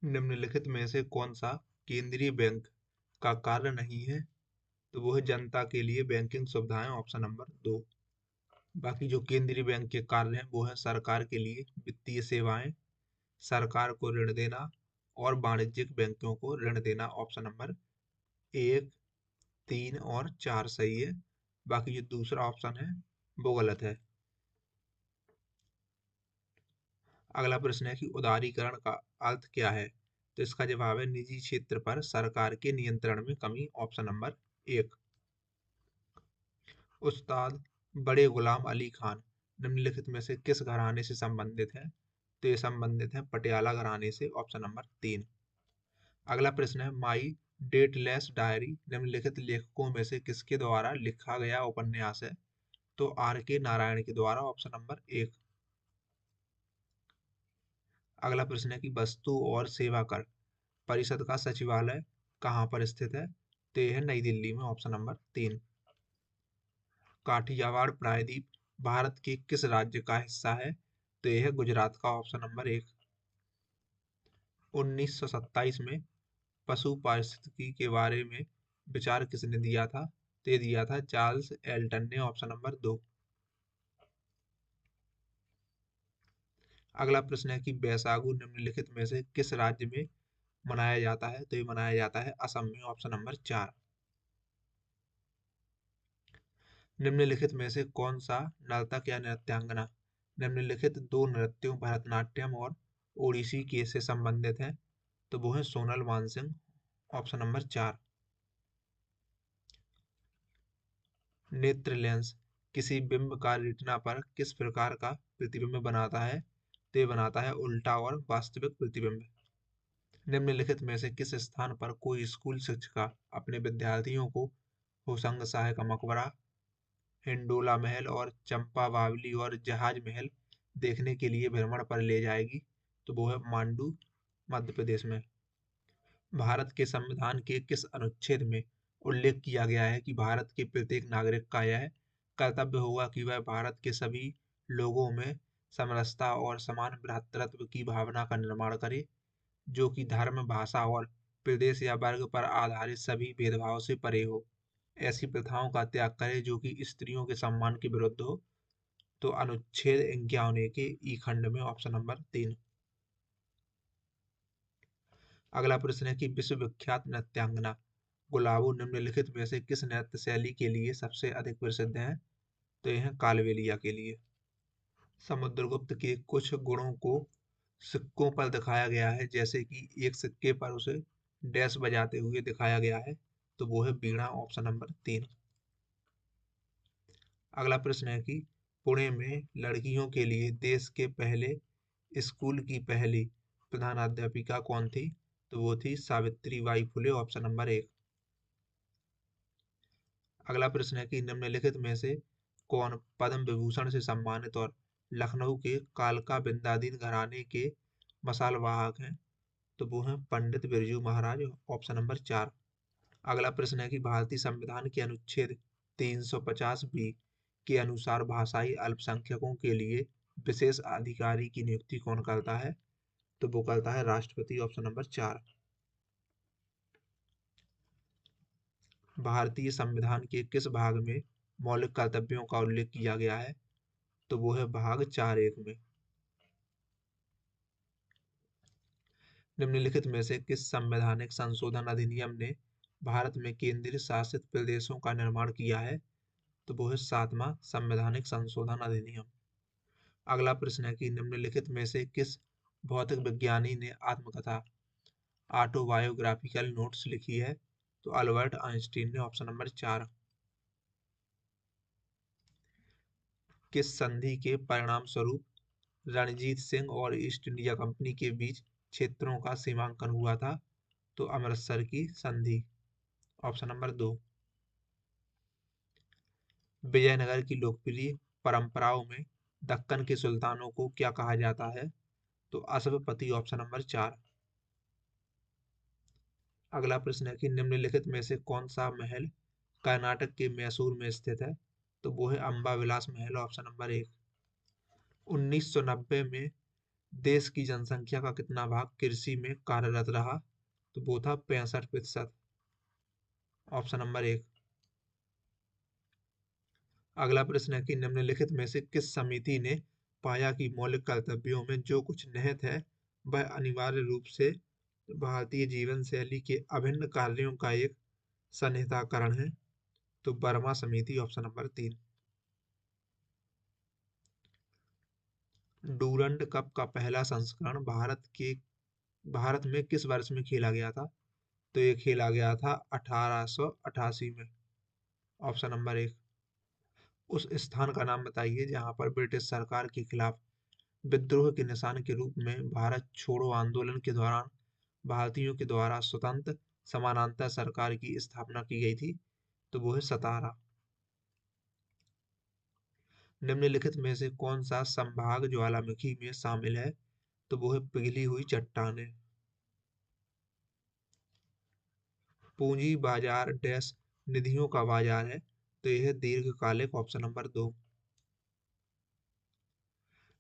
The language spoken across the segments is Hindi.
निम्नलिखित में से कौन सा केंद्रीय बैंक का कार्य नहीं है? तो वो है जनता के लिए बैंकिंग सुविधाएं, ऑप्शन नंबर 2। बाकी जो केंद्रीय बैंक के कार्य हैं वो है सरकार के लिए वित्तीय सेवाएं, सरकार को ऋण देना और वाणिज्यिक बैंकों को ऋण देना। ऑप्शन नंबर 1, 3 और 4 सही है। बाकी जो दूसरा ऑप्शन है वो गलत है। अगला प्रश्न है कि उदारीकरण का अर्थ क्या है? तो इसका जवाब है निजी क्षेत्र पर सरकार के नियंत्रण में कमी। Option number 1। उस्ताद बड़े गुलाम अली खान निम्नलिखित में से किस घराने से संबंधित है? तो ये संबंधित है पटियाला घराने से। Option number 3। अगला प्रश्न है माई डेटलेस डायरी निम्नलिखित लेखकों में से किसके द्वारा लिखा गया उपन्यास है? तो आर के नारायण के द्वारा। Option number 1। अगला प्रश्न है कि वस्तु और सेवा कर परिषद का सचिवालय कहाँ पर स्थित है? तो यह है नई दिल्ली में। Option number 3। काठियावाड़ प्रायद्वीप भारत के किस राज्य का हिस्सा है? तो यह है गुजरात का। Option number 1। 1927 में पशु पारिस्थितिकी के बारे में विचार किसने दिया था? तो ये दिया था चार्ल्स एल्टन ने। Option number 2। अगला प्रश्न है कि बैसागु निम्नलिखित में से किस राज्य में मनाया जाता है? तो ये मनाया जाता है असम में। Option number 4। निम्नलिखित में से कौन सा नर्तक या नृत्यांगना निम्नलिखित दो नृत्यों भरतनाट्यम और ओडिसी के से संबंधित है? तो वो है सोनल मानसिंह। Option number 4। नेत्र लेंस किसी बिंब का रेटिना पर किस प्रकार का प्रतिबिंब बनाता है? तो ये बनाता है उल्टा और वास्तविक प्रतिबिंब। निम्नलिखित में से किस स्थान पर कोई स्कूल शिक्षिका अपने विद्यार्थियों को होशंग शाह का मकबरा, हिंडोला महल और चंपा बावली और जहाज महल देखने के लिए भ्रमण पर ले जाएगी? तो वो है मांडू, मध्य प्रदेश में। भारत के संविधान के किस अनुच्छेद में उल्लेख किया गया है कि भारत के प्रत्येक नागरिक का यह कर्तव्य होगा कि वह भारत के सभी लोगों में समरसता और समान भ्रातृत्व की भावना का निर्माण करे, जो कि धर्म, भाषा और प्रदेश या वर्ग पर आधारित सभी भेदभाव से परे हो, ऐसी प्रथाओं का त्याग करे जो कि स्त्रियों के सम्मान के विरुद्ध हो? तो अनुच्छेद 51 के ई खंड में। Option number 3। अगला प्रश्न है कि विश्वविख्यात नृत्यांगना गुलाबो निम्नलिखित में से किस नृत्य शैली के लिए सबसे अधिक प्रसिद्ध है? तो यह है कालबेलिया के लिए। समुद्रगुप्त के कुछ गुणों को सिक्कों पर दिखाया गया है, जैसे कि एक सिक्के पर उसे डैश बजाते हुए दिखाया गया है। तो वो है वीणा। Option number 3। अगला प्रश्न है कि पुणे में लड़कियों के लिए देश के पहले स्कूल की पहली प्रधानाध्यापिका कौन थी? तो वो थी Savitri by Phule. Option number 1। अगला प्रश्न है कि निम्नलिखित में से कौन पद्म विभूषण से सम्मानित और लखनऊ के कालका बिंदादीन घराने के मसाल वाहक हैं? तो वो हैं पंडित बिरजू महाराज। Option number 4। अगला प्रश्न है कि भारतीय संविधान के अनुच्छेद 350 बी के अनुसार भाषाई अल्पसंख्यकों के लिए विशेष अधिकारी की नियुक्ति कौन करता है? तो वो करता है राष्ट्रपति। Option number 4। भारतीय संविधान के किस भाग में मौलिक कर्तव्यों का उल्लेख किया गया है? तो वो है भाग 4.1 में। निम्नलिखित में से किस संवैधानिक संशोधन अधिनियम ने भारत में केंद्रीय शासित प्रदेशों का निर्माण किया है? तो वो है 7वां संवैधानिक संशोधन अधिनियम। अगला प्रश्न है कि निम्नलिखित में से किस भौतिक विज्ञानी ने आत्मकथा ऑटोबायोग्राफिकल नोट्स लिखी है? तो अल्बर्ट आइंस्टीन ने। Option number 4। किस संधि के परिणाम स्वरूप रणजीत सिंह और ईस्ट इंडिया कंपनी के बीच क्षेत्रों का सीमांकन हुआ था? तो अमृतसर की संधि। Option number 2। विजयनगर की लोकप्रिय परंपराओं में दक्कन के सुल्तानों को क्या कहा जाता है? तो अश्वपति। Option number 4। अगला प्रश्न है कि निम्नलिखित में से कौन सा महल कर्नाटक के मैसूर में स्थित है? तो वो है अम्बा विलास महल। Option number 1। 1990 में देश की जनसंख्या का कितना भाग कृषि में कार्यरत रहा? तो वो था 65%। ऑप्शन नंबर एक। अगला प्रश्न है कि निम्नलिखित में से किस समिति ने पाया कि मौलिक कर्तव्यों में जो कुछ निहित है वह अनिवार्य रूप से भारतीय जीवन शैली के अभिन्न कार्यों का एक संहिताकरण है? तो वर्मा समिति। ऑप्शन नंबर तीन। डूरंड कप का पहला संस्करण भारत में किस वर्ष में खेला गया था? तो ये खेला गया था 1888 में। ऑप्शन नंबर एक। उस स्थान का नाम बताइए जहां पर ब्रिटिश सरकार के खिलाफ विद्रोह के निशान के रूप में भारत छोड़ो आंदोलन के दौरान भारतीयों के द्वारा स्वतंत्र समानांतर सरकार की स्थापना की गई थी। तो वो है सतारा। निम्नलिखित में से कौन सा संभाग ज्वालामुखी में शामिल है? तो वो है पिघली हुई चट्टानें। पूंजी बाजार डैश निधियों का बाजार है? तो यह है दीर्घकालिक। ऑप्शन नंबर दो।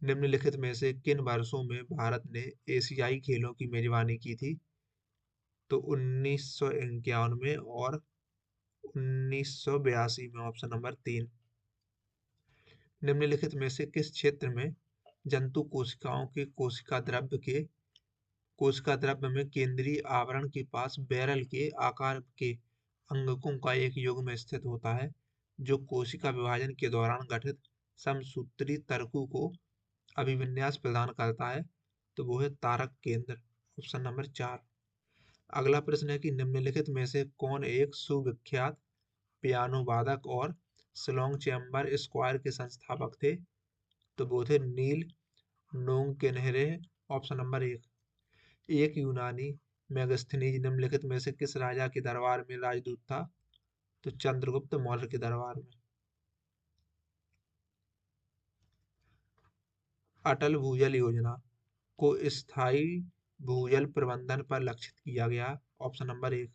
निम्नलिखित में से किन वर्षों में भारत ने एशियाई खेलों की मेजबानी की थी? तो 1991 और 1982 में। ऑप्शन नंबर तीन। निम्नलिखित में से किस क्षेत्र में जंतु कोशिकाओं के कोशिका द्रव्य में केंद्रीय आवरण के पास बैरल के आकार के अंगकों का एक युग्म स्थित होता है जो कोशिका विभाजन के दौरान गठित समसूत्री तर्कु को अभिविन्यास प्रदान करता है? तो वो है तारक केंद्र। ऑप्शन नंबर चार। अगला प्रश्न है कि निम्नलिखित में से कौन एक सुविख्यात पियानो वादक और शिलोंग चैम्बर स्क्वायर के संस्थापक थे? तो वो थे नील नोंगकेनहेरे। ऑप्शन नंबर एक यूनानी मेगास्थनीज निम्नलिखित में से किस राजा के दरबार में राजदूत था? तो चंद्रगुप्त मौर्य के दरबार में। अटल भूजल योजना को स्थायी भूजल प्रबंधन पर लक्षित किया गया। ऑप्शन नंबर एक।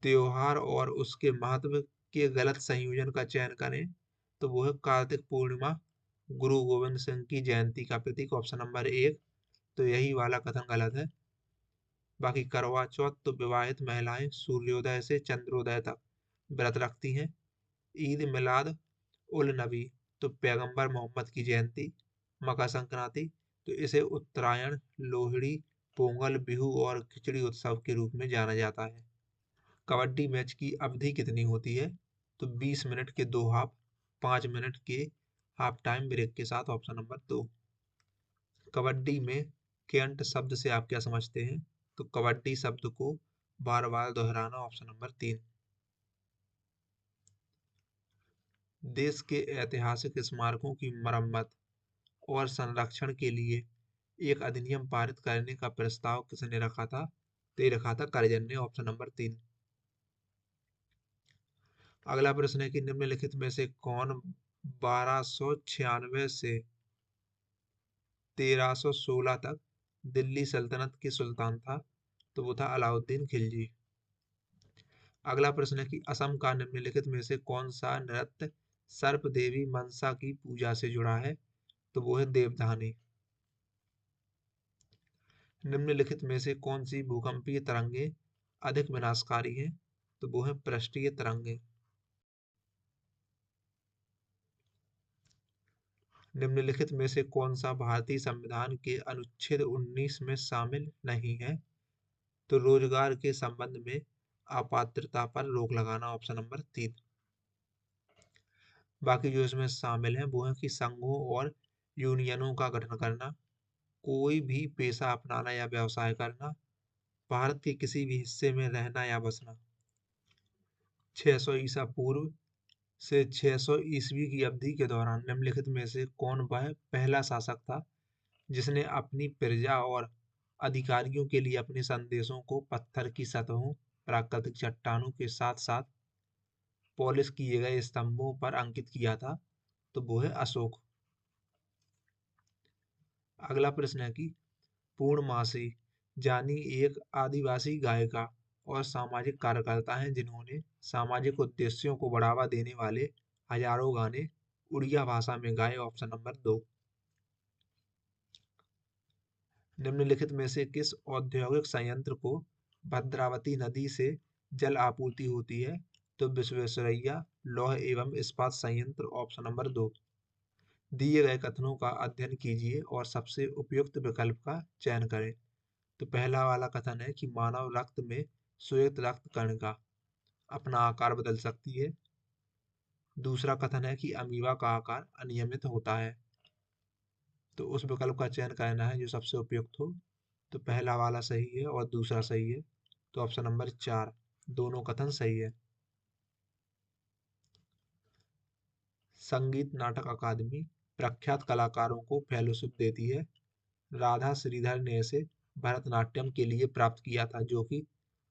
त्योहार और उसके महत्व के गलत संयोजन का चयन करें। तो वो है कार्तिक पूर्णिमा गुरु गोविंद सिंह की जयंती का प्रतीक। ऑप्शन नंबर एक। तो यही वाला कथन गलत है। बाकी करवा चौथ तो विवाहित महिलाएं सूर्योदय से चंद्रोदय तक व्रत रखती हैं। ईद मिलाद उल नबी तो पैगंबर मोहम्मद की जयंती। मकर संक्रांति तो इसे उत्तरायण लोहड़ी पोंगल बिहू और खिचड़ी उत्सव के रूप में जाना जाता है। कबड्डी मैच की अवधि कितनी होती है? तो 20 मिनट के दो हाफ, 5 मिनट के हाफ टाइम ब्रेक के साथ। ऑप्शन नंबर दो। कबड्डी में केंट शब्द से आप क्या समझते हैं? तो कबड्डी शब्द को बार बार दोहराना। ऑप्शन नंबर तीन। देश के ऐतिहासिक स्मारकों की मरम्मत और संरक्षण के लिए एक अधिनियम पारित करने का प्रस्ताव किसने रखा था? तो ये रखा था करजन ने। ऑप्शन नंबर तीन। अगला प्रश्न है कि निम्नलिखित में से कौन 1296 से 1316 तक दिल्ली सल्तनत के सुल्तान था? तो वो था अलाउद्दीन खिलजी। अगला प्रश्न है कि असम का निम्नलिखित में से कौन सा नृत्य सर्प देवी मनसा की पूजा से जुड़ा है? तो वो है देवधानी। निम्नलिखित में से कौन सी भूकंपीय तरंगे अधिक विनाशकारी हैं? तो वो है पृष्ठीय तरंगे। निम्नलिखित में से कौन सा भारतीय संविधान के अनुच्छेद 19 में शामिल नहीं है? तो रोजगार के संबंध में अपात्रता पर रोक लगाना। ऑप्शन नंबर तीन। बाकी जो इसमें शामिल है वो है कि संघों और यूनियनों का गठन करना, कोई भी पेशा अपनाना या व्यवसाय करना, भारत के किसी भी हिस्से में रहना या बसना। 600 ईसा पूर्व से 600 ईस्वी की अवधि के दौरान निम्नलिखित में से कौन वह पहला शासक था जिसने अपनी प्रजा और अधिकारियों के लिए अपने संदेशों को पत्थर की सतहों, प्राकृतिक चट्टानों के साथ साथ पॉलिश किए गए स्तंभों पर अंकित किया था? तो वो है अशोक। अगला प्रश्न है कि पूर्णमासी जानी एक आदिवासी गायिका और सामाजिक कार्यकर्ता हैं जिन्होंने सामाजिक उद्देश्यों को बढ़ावा देने वाले हजारों गाने उड़िया भाषा में गाए। ऑप्शन नंबर दो। निम्नलिखित में से किस औद्योगिक संयंत्र को भद्रावती नदी से जल आपूर्ति होती है? तो विश्वेश्वरैया लौह एवं इस्पात संयंत्र, ऑप्शन नंबर 2। दिए गए कथनों का अध्ययन कीजिए और सबसे उपयुक्त विकल्प का चयन करें। तो पहला वाला कथन है कि मानव रक्त में श्वेत रक्त कणिका अपना आकार बदल सकती है। दूसरा कथन है कि अमीबा का आकार अनियमित होता है। तो उस विकल्प का चयन करना है जो सबसे उपयुक्त हो। तो पहला वाला सही है और दूसरा सही है। तो ऑप्शन नंबर 4, दोनों कथन सही है। संगीत नाटक अकादमी प्रख्यात कलाकारों को फेलोशिप देती है। राधा श्रीधर ने इसे भरतनाट्यम के लिए प्राप्त किया था, जो कि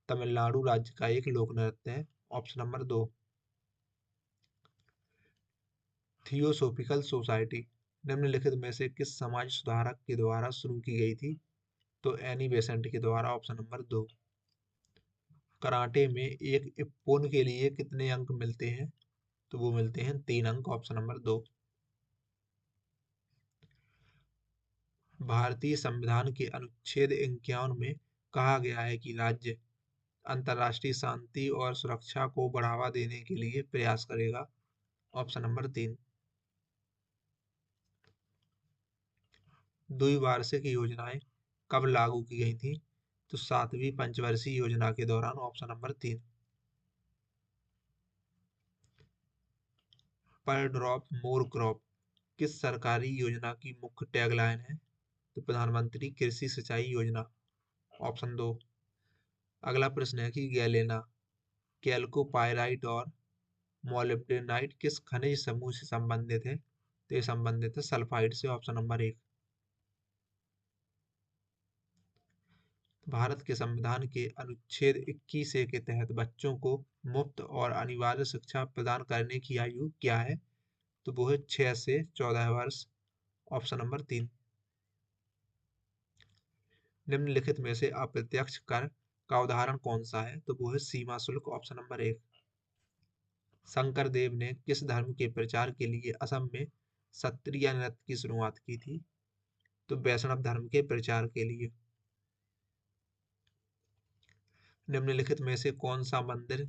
तमिलनाडु राज्य का एक लोक नृत्य है। Option number 2। थियोसोफिकल सोसाइटी निम्नलिखित में से किस समाज सुधारक के द्वारा शुरू की गई थी? तो एनी बेसेंट के द्वारा, ऑप्शन नंबर 2। कराटे में एक इप्पोन के लिए कितने अंक मिलते हैं? तो वो मिलते हैं 3 अंक, ऑप्शन नंबर 2। भारतीय संविधान के अनुच्छेद 51 में कहा गया है कि राज्य अंतर्राष्ट्रीय शांति और सुरक्षा को बढ़ावा देने के लिए प्रयास करेगा। Option number 3। द्विवार्षिक योजनाएं कब लागू की गई थी? तो 7वीं पंचवर्षीय योजना के दौरान, ऑप्शन नंबर 3। पर ड्रॉप मोर क्रॉप किस सरकारी योजना की मुख्य टैगलाइन है? तो प्रधानमंत्री कृषि सिंचाई योजना, ऑप्शन 2। अगला प्रश्न है कि गैलेना, कैल्कोपाइराइट और मोलिब्डेनाइट किस खनिज समूह से संबंधित है? तो ये संबंधित है सल्फाइड से, ऑप्शन नंबर 1। भारत के संविधान के अनुच्छेद 21 ए के तहत बच्चों को मुफ्त और अनिवार्य शिक्षा प्रदान करने की आयु क्या है? तो वो है 6 से 14 वर्ष, ऑप्शन नंबर 3। निम्नलिखित में से अप्रत्यक्ष कर का उदाहरण कौन सा है? तो वो है सीमा शुल्क, ऑप्शन नंबर 1। शंकर देव ने किस धर्म के प्रचार के लिए असम में सत्रिय नृत्य की शुरुआत की थी? तो वैष्णव धर्म के प्रचार के लिए। निम्नलिखित में से कौन सा मंदिर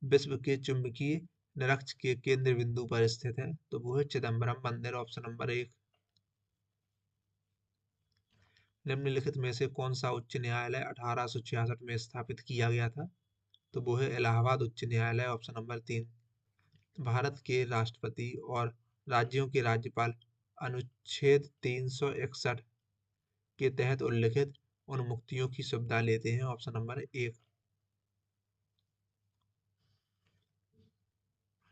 विश्व के चुंबकीय निरक्ष के केंद्र बिंदु पर स्थित है? तो वो है चिदम्बरम मंदिर, ऑप्शन नंबर 1। निम्नलिखित में से कौन सा उच्च न्यायालय 1866 में स्थापित किया गया था? तो वो है इलाहाबाद उच्च न्यायालय, ऑप्शन नंबर 3। भारत के राष्ट्रपति और राज्यों के राज्यपाल अनुच्छेद 361 के तहत उल्लिखित उन मुक्तियों की सुविधा लेते हैं, ऑप्शन नंबर 1।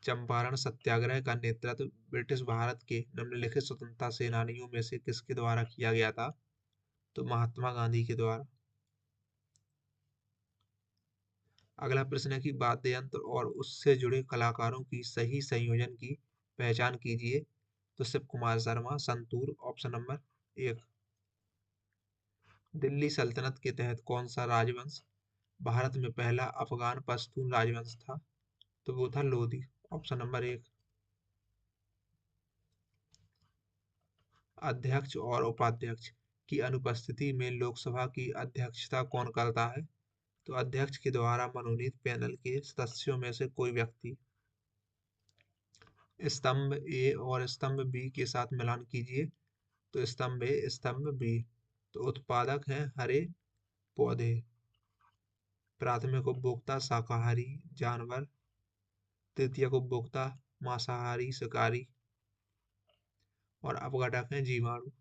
चंपारण सत्याग्रह का नेतृत्व ब्रिटिश भारत के निम्नलिखित स्वतंत्रता सेनानियों में से किसके द्वारा किया गया था? तो महात्मा गांधी के द्वारा। अगला प्रश्न है कि वाद्य यंत्र और उससे जुड़े कलाकारों की सही संयोजन की पहचान कीजिए। तो शिव कुमार शर्मा, संतूर, ऑप्शन नंबर 1। दिल्ली सल्तनत के तहत कौन सा राजवंश भारत में पहला अफगान पश्तून राजवंश था? तो वो था लोधी, ऑप्शन नंबर 1। अध्यक्ष और उपाध्यक्ष की अनुपस्थिति में लोकसभा की अध्यक्षता कौन करता है? तो अध्यक्ष के द्वारा मनोनीत पैनल के सदस्यों में से कोई व्यक्ति। स्तंभ ए और स्तंभ बी के साथ मिलान कीजिए। तो स्तंभ ए, स्तंभ बी। तो उत्पादक है हरे पौधे, प्राथमिक उपभोक्ता शाकाहारी जानवर, तृतीयक उपभोक्ता मांसाहारी शिकारी और अपघटक है जीवाणु।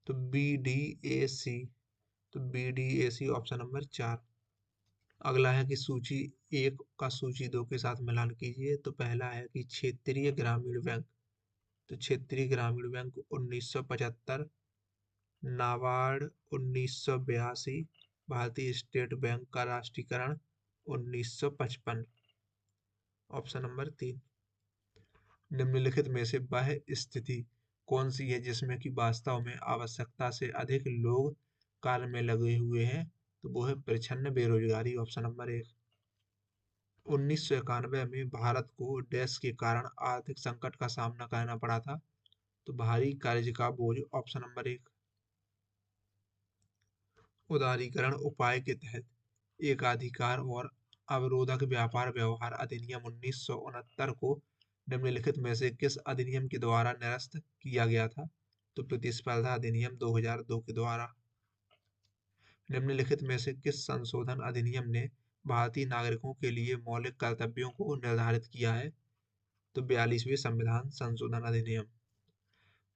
तो बी डी ए सी। तो B D A C, option number 4। अगला है कि सूची 1 का सूची 2 के साथ मिलान कीजिए। तो पहला है कि क्षेत्रीय ग्रामीण बैंक। तो क्षेत्रीय ग्रामीण बैंक 1975, नाबार्ड 1982, भारतीय स्टेट बैंक का राष्ट्रीयकरण 1955, ऑप्शन नंबर 3। निम्नलिखित में से वह स्थिति कौन सी है जिसमें कि वास्तव में आवश्यकता से अधिक लोग कार्य में लगे हुए हैं? तो वो है प्रच्छन्न बेरोजगारी, ऑप्शन नंबर 1। 1991 में भारत को डैश के कारण आर्थिक संकट का सामना करना पड़ा था? तो भारी कर्ज का बोझ, ऑप्शन नंबर 1। उदारीकरण उपाय के तहत एकाधिकार और अवरोधक व्यापार व्यवहार अधिनियम 1969 को निम्नलिखित में से किस अधिनियम के द्वारा निरस्त किया गया था? तो प्रतिस्पर्धा अधिनियम 2002 के द्वारा। निम्नलिखित में से किस संशोधन अधिनियम ने भारतीय नागरिकों के लिए मौलिक कर्तव्यों को निर्धारित किया है? तो 42वें संविधान संशोधन अधिनियम।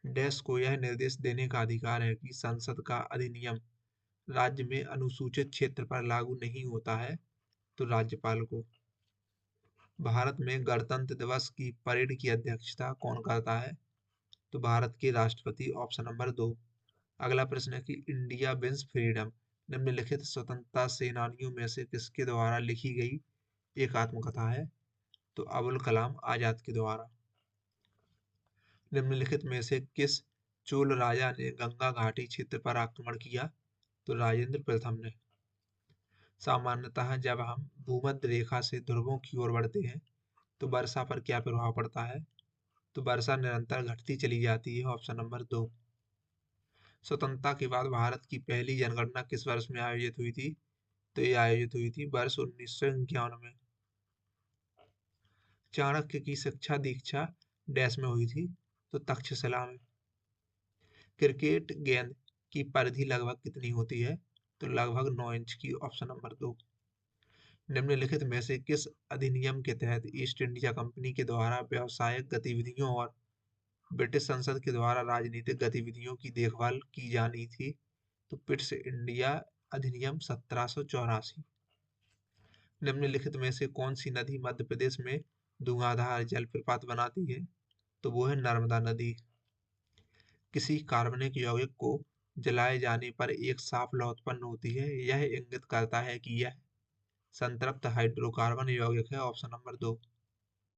डैश को यह निर्देश देने का अधिकार है कि संसद का अधिनियम राज्य में अनुसूचित क्षेत्र पर लागू नहीं होता है? तो राज्यपाल को। भारत में गणतंत्र दिवस की परेड की अध्यक्षता कौन करता है? तो भारत के राष्ट्रपति, ऑप्शन नंबर 2। अगला प्रश्न है कि इंडिया विंस फ्रीडम निम्नलिखित स्वतंत्रता सेनानियों में से किसके द्वारा लिखी गई एक आत्मकथा है? तो अबुल कलाम आजाद के द्वारा। निम्नलिखित में से किस चोल राजा ने गंगा घाटी क्षेत्र पर आक्रमण किया? तो राजेंद्र प्रथम ने। सामान्यतः जब हम भूमध्य रेखा से ध्रुवों की ओर बढ़ते हैं तो वर्षा पर क्या प्रभाव पड़ता है? तो वर्षा निरंतर घटती चली जाती है, ऑप्शन नंबर 2। स्वतंत्रता के बाद भारत की पहली जनगणना किस वर्ष में आयोजित हुई थी? तो ये आयोजित हुई थी वर्ष 1951 में। चाणक्य की शिक्षा दीक्षा डैश में हुई थी? तो तक्षशिला में। क्रिकेट गेंद की परिधि लगभग कितनी होती है? तो लगभग 9 इंच की, ऑप्शन नंबर 2। निम्नलिखित में से किस अधिनियम के तहत ईस्ट इंडिया कंपनी के द्वारा व्यावसायिक गतिविधियों और ब्रिटिश संसद के द्वारा राजनीतिक गतिविधियों की देखभाल की जानी थी? तो पिट्स इंडिया अधिनियम 1784। निम्नलिखित में से कौन सी नदी मध्य प्रदेश में धुआंधार जलप्रपात बनाती है? तो वो है नर्मदा नदी। किसी कार्बनिक यौगिक को जलाए जाने पर एक साफ लौ उत्पन्न होती है, यह इंगित करता है कि यह संतृप्त हाइड्रोकार्बन यौगिक है, ऑप्शन नंबर 2।